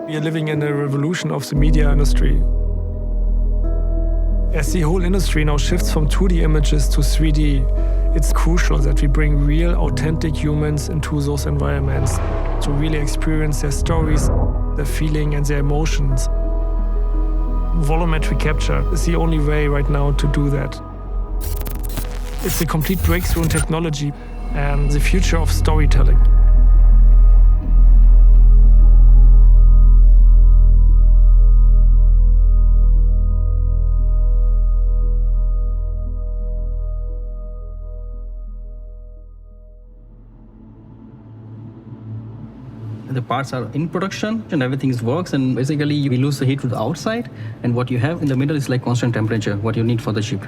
We are living in a revolution of the media industry. As the whole industry now shifts from 2D images to 3D, it's crucial that we bring real, authentic humans into those environments to really experience their stories, their feeling and their emotions. Volumetric capture is the only way right now to do that. It's a complete breakthrough in technology and the future of storytelling. The parts are in production and everything works, and basically we lose the heat to the outside, and what you have in the middle is like constant temperature, what you need for the chip.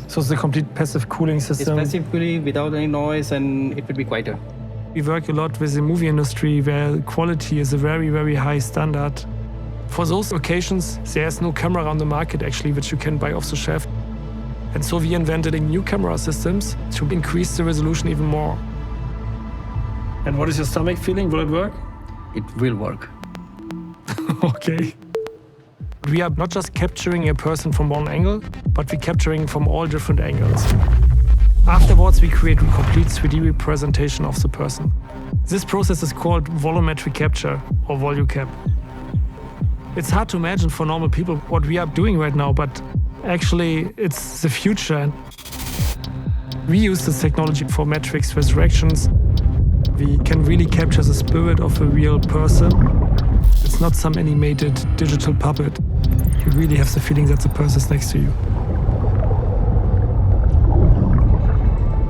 So it's a complete passive cooling system. It's passive cooling without any noise, and it will be quieter. We work a lot with the movie industry where quality is a very, very high standard. For those occasions, there's no camera on the market actually which you can buy off the shelf. And so we invented new camera systems to increase the resolution even more. And what is your stomach feeling? Will it work? It will work. Okay. We are not just capturing a person from one angle, but we're capturing from all different angles. Afterwards, we create a complete 3D representation of the person. This process is called volumetric capture, or Volucap. It's hard to imagine for normal people what we are doing right now, but actually it's the future. We use this technology for matrix resurrections. We can really capture the spirit of a real person. It's not some animated digital puppet. You really have the feeling that the person is next to you.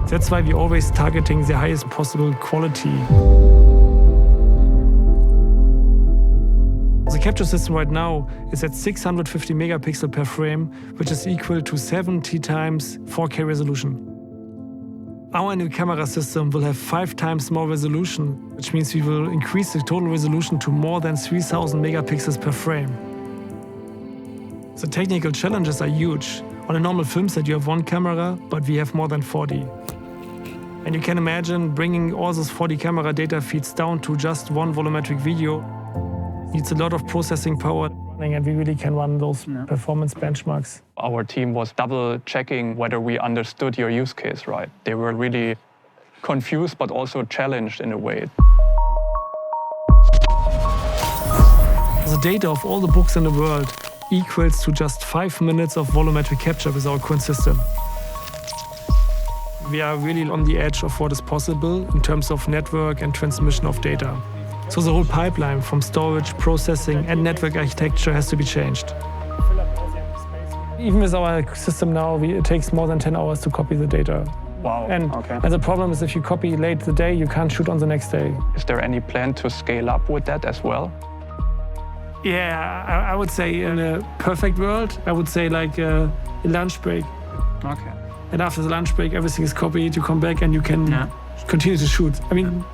That's why we're always targeting the highest possible quality. The capture system right now is at 650 megapixel per frame, which is equal to 70 times 4K resolution. Our new camera system will have 5 times more resolution, which means we will increase the total resolution to more than 3000 megapixels per frame. The technical challenges are huge. On a normal film set you have one camera, but we have more than 40. And you can imagine bringing all those 40 camera data feeds down to just one volumetric video. Needs a lot of processing power, and we really can run those performance benchmarks. Our team was double checking whether we understood your use case right. They were really confused, but also challenged in a way. The data of all the books in the world equals to just 5 minutes of volumetric capture with our current system. We are really on the edge of what is possible in terms of network and transmission of data. So the whole pipeline from storage, processing and network architecture has to be changed. Even with our system now, it takes more than 10 hours to copy the data. Wow, and okay. the problem is if you copy late the day, you can't shoot on the next day. Is there any plan to scale up with that as well? Yeah, I would say in a perfect world, I would say like a lunch break. Okay. And after the lunch break, everything is copied, you come back and you can continue to shoot. I mean,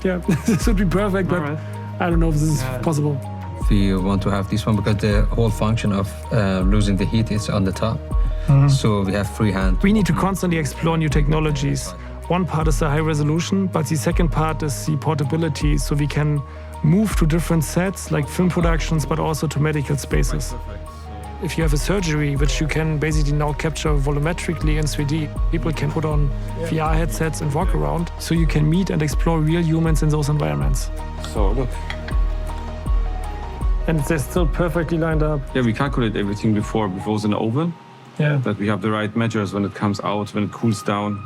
this would be perfect, but I don't know if this is possible. We want to have this one because the whole function of losing the heat is on the top. So we have free hand. We need to constantly explore new technologies. One part is the high resolution, but the second part is the portability. So we can move to different sets like film productions, but also to medical spaces. If you have a surgery, which you can basically now capture volumetrically in 3D, people can put on VR headsets and walk around, so you can meet and explore real humans in those environments. So look. And they're still perfectly lined up. Yeah, we calculate everything before it was in the oven. Yeah. That we have the right measures when it comes out, when it cools down.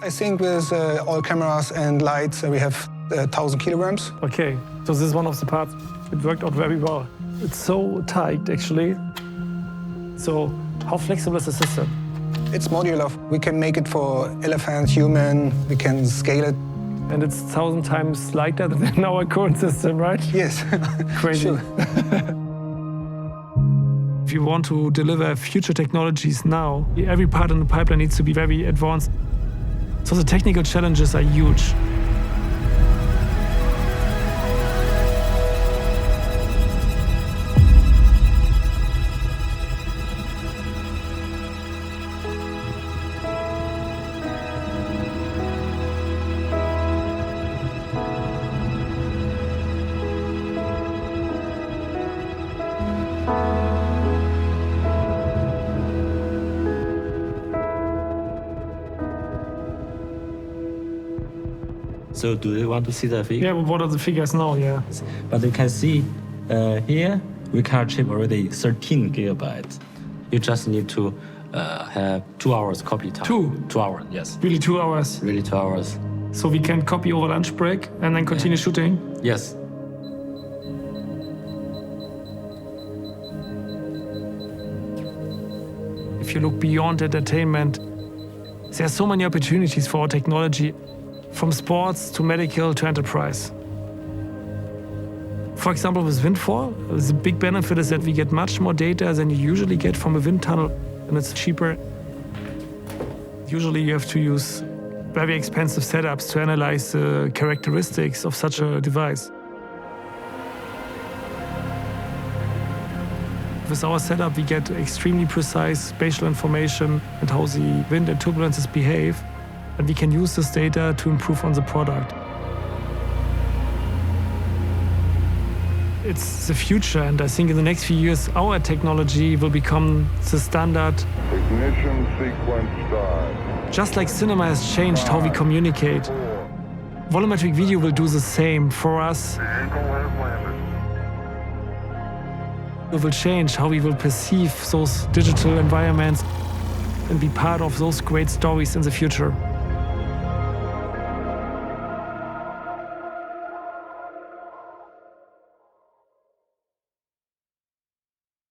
I think with all cameras and lights, we have 1,000 kilograms. Okay, so this is one of the parts. It worked out very well. It's so tight, actually. So how flexible is the system? It's modular. We can make it for elephants, human. We can scale it. And it's 1,000 times lighter than our current system, right? Yes. Crazy. Sure. If you want to deliver future technologies now, every part in the pipeline needs to be very advanced. So the technical challenges are huge. So do you want to see the figure? Yeah, but what are the figures now? Yeah. But you can see here we can chip already 13 gigabytes. You just need to have 2 hours copy time. 2 hours, yes. Really 2 hours. Really 2 hours. So we can copy over lunch break and then continue shooting? Yes. If you look beyond entertainment, there are so many opportunities for our technology, from sports to medical to enterprise. For example, with windfall, the big benefit is that we get much more data than you usually get from a wind tunnel, and it's cheaper. Usually you have to use very expensive setups to analyze the characteristics of such a device. With our setup, we get extremely precise spatial information and how the wind and turbulences behave, and we can use this data to improve on the product. It's the future, and I think in the next few years, our technology will become the standard. Ignition sequence start. Just like cinema has changed how we communicate, volumetric video will do the same for us. Vehicle has landed. It will change how we will perceive those digital environments and be part of those great stories in the future.